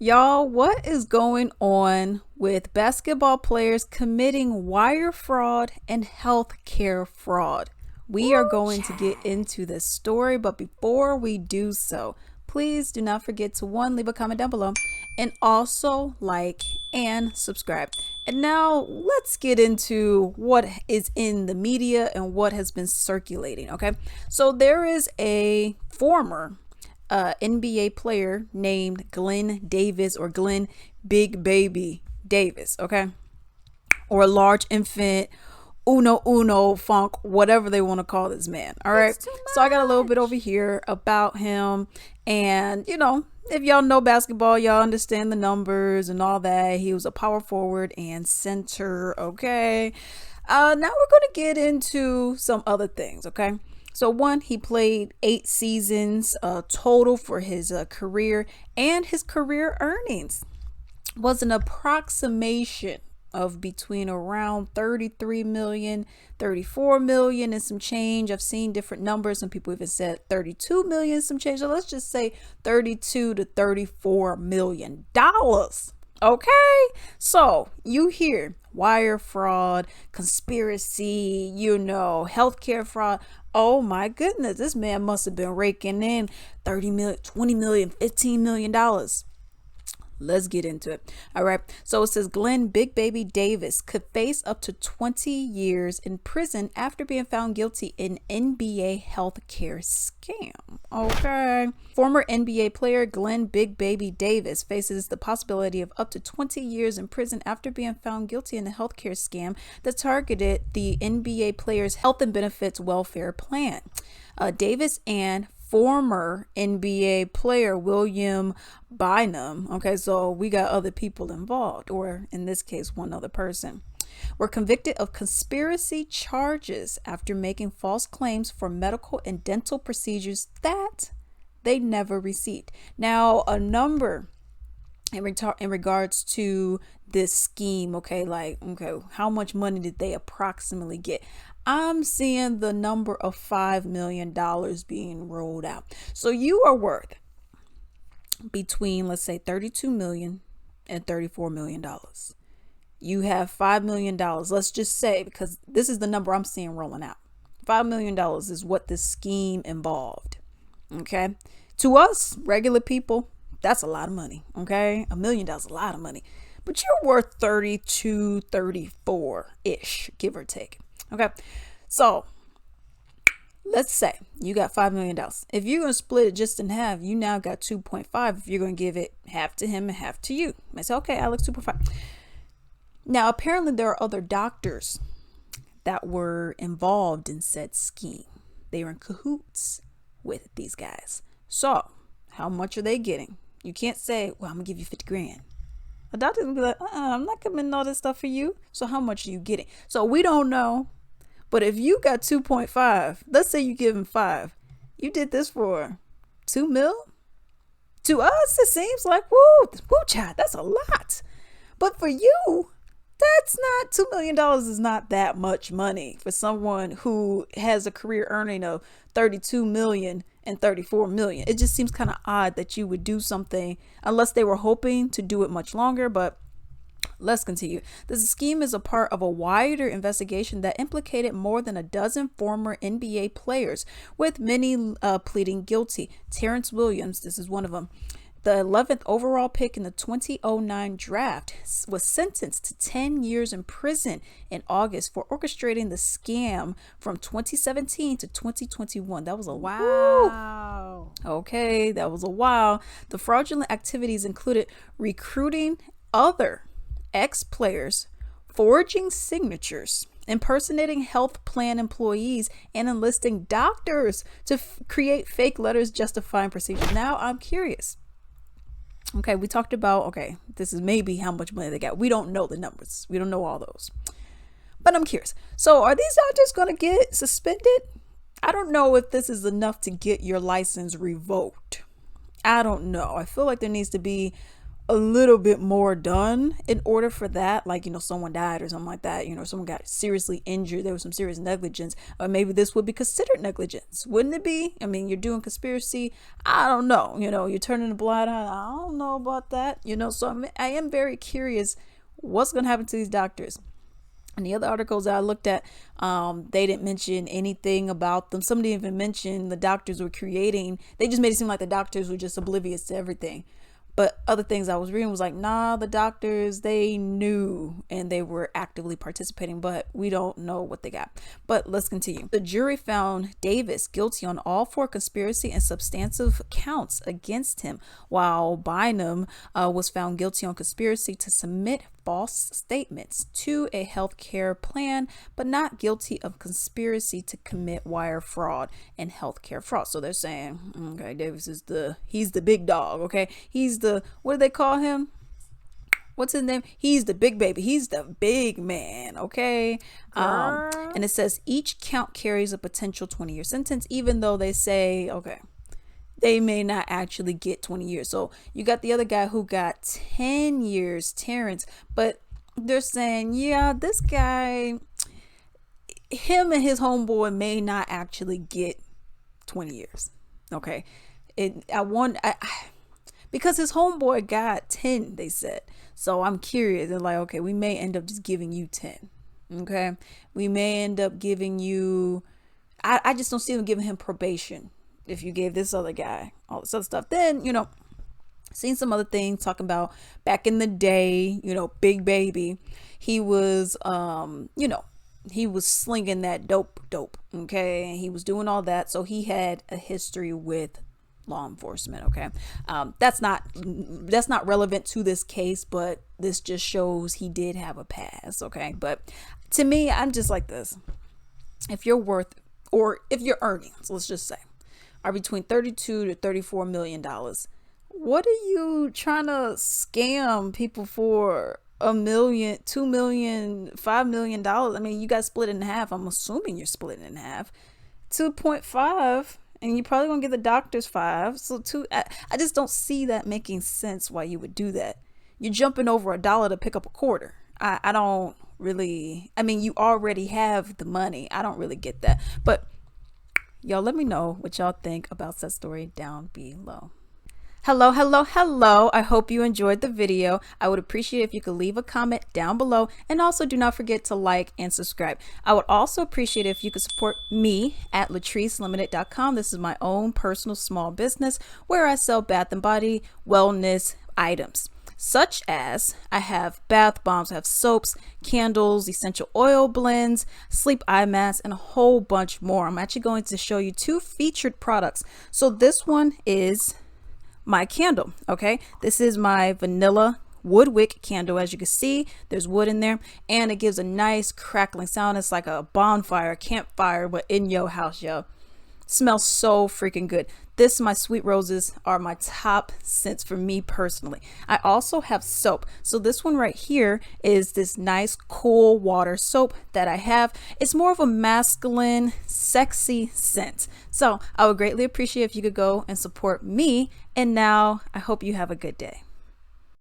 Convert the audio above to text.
Y'all, what is going on with basketball players committing wire fraud and healthcare fraud? We are going to get into this story, but before we do so, please do not forget to leave a comment down below and also like and subscribe. And now let's get into what is in the media and what has been circulating, okay? So there is a former NBA player named Glen Davis, or Glen Big Baby Davis, okay? Or a large infant, uno funk, whatever they want to call this man, all right? So I got a little bit over here about him, and if y'all know basketball, y'all understand the numbers and all that. He was a power forward and center, okay? Now we're going to get into some other things, okay? So one, he played 8 seasons total for his career, and his career earnings was an approximation of between around 33 million, 34 million and some change. I've seen different numbers. Some people even said 32 million, some change. So let's just say 32 to 34 million dollars. Okay, so you hear wire fraud, conspiracy, healthcare fraud. Oh my goodness, this man must have been raking in 30 million, 20 million, 15 million dollars. Let's get into it. All right. So it says Glen Big Baby Davis could face up to 20 years in prison after being found guilty in NBA healthcare scam. Okay. Former NBA player Glen Big Baby Davis faces the possibility of up to 20 years in prison after being found guilty in a healthcare scam that targeted the NBA player's health and benefits welfare plan. Davis and former NBA player William Bynum, okay, so we got other people involved, or in this case, one other person, were convicted of conspiracy charges after making false claims for medical and dental procedures that they never received. Now, a number in regards to this scheme, okay, how much money did they approximately get? I'm seeing the number of $5 million being rolled out. So you are worth between, let's say, 32 million and 34 million dollars. You have $5 million. Let's just say, because this is the number I'm seeing rolling out. $5 million is what this scheme involved. Okay. To us, regular people, that's a lot of money. Okay. $1 million is a lot of money, but you're worth 32, 34-ish, give or take. Okay, so let's say you got $5 million. If you're going to split it just in half, you now got 2.5. If you're going to give it half to him and half to you, I say, okay, Alex, 2.5. Now, apparently there are other doctors that were involved in said scheme. They were in cahoots with these guys. So how much are they getting? You can't say, well, I'm going to give you 50 grand. A doctor's going to be like, I'm not committing all this stuff for you. So how much are you getting? So we don't know. But if you got 2.5, let's say you give him 5, you did this for 2 mil. To us, it seems like, woo, child, that's a lot. But for you, that's not $2 million is not that much money for someone who has a career earning of 32 million and 34 million. It just seems kind of odd that you would do something unless they were hoping to do it much longer. But let's continue. This scheme is a part of a wider investigation that implicated more than a dozen former NBA players, with many pleading guilty. Terrence Williams, this is one of them, the 11th overall pick in the 2009 draft, was sentenced to 10 years in prison in August for orchestrating the scam from 2017 to 2021. That was a wow. Okay, that was a wow. The fraudulent activities included recruiting other ex-players, forging signatures, impersonating health plan employees, and enlisting doctors to create fake letters justifying procedures. Now I'm curious. Okay, we talked about, okay, this is maybe how much money they got. We don't know the numbers. We don't know all those. But I'm curious. So are these doctors going to get suspended? I don't know if this is enough to get your license revoked. I don't know. I feel like there needs to be a little bit more done in order for that. Like, someone died or something like that, someone got seriously injured, there was some serious negligence, or maybe this would be considered negligence, wouldn't it be? I mean, you're doing conspiracy. I don't know, you're turning a blind eye. I don't know about that, so I am very curious what's going to happen to these doctors. And the other articles that I looked at, they didn't mention anything about them. Some didn't even mention the doctors were creating. They just made it seem like the doctors were just oblivious to everything. But other things I was reading was like, nah, the doctors, they knew and they were actively participating, but we don't know what they got. But let's continue. The jury found Davis guilty on all 4 conspiracy and substantive counts against him, while Bynum was found guilty on conspiracy to submit false statements to a healthcare plan, but not guilty of conspiracy to commit wire fraud and healthcare fraud. So they're saying, okay, Davis is he's the big dog. Okay. He's what do they call him? What's his name? He's the big baby. He's the big man. Okay. And it says each count carries a potential 20-year sentence, even though they say, okay, they may not actually get 20 years. So you got the other guy who got 10 years, Terrence, but they're saying, yeah, this guy, him and his homeboy may not actually get 20 years. Okay. Because his homeboy got 10, they said. So I'm curious. They're like, okay, we may end up just giving you 10. Okay. We may end up giving you, I just don't see them giving him probation. If you gave this other guy all this other stuff, then, seen some other things talking about back in the day, big baby, he was, he was slinging that dope. Okay. And he was doing all that. So he had a history with law enforcement. Okay. That's not relevant to this case, but this just shows he did have a past. Okay. But to me, I'm just like this. If your earnings, let's just say, are between $32 to $34 million. What are you trying to scam people for $1 million, $2 million, $5 million? I mean, you guys split it in half. I'm assuming you're splitting it in half. 2.5, and you're probably gonna get the doctors 5. So I just don't see that making sense why you would do that. You're jumping over $1 to pick up a quarter. I don't really, I mean, you already have the money. I don't really get that. But y'all let me know what y'all think about that story down below. Hello. I hope you enjoyed the video. I would appreciate if you could leave a comment down below, and also do not forget to like and subscribe. I would also appreciate if you could support me at latricelimited.com. This is my own personal small business where I sell bath and body wellness items, such as I have bath bombs, I have soaps, candles, essential oil blends, sleep eye masks, and a whole bunch more. I'm actually going to show you 2 featured products. So this one is my candle. Okay. This is my vanilla wood wick candle. As you can see, there's wood in there, and it gives a nice crackling sound. It's like a bonfire, campfire, but in your house, yo. Smells so freaking good. My sweet roses are my top scents for me personally. I also have soap. So this one right here is this nice cool water soap that I have. It's more of a masculine, sexy scent. So I would greatly appreciate if you could go and support me. And now I hope you have a good day.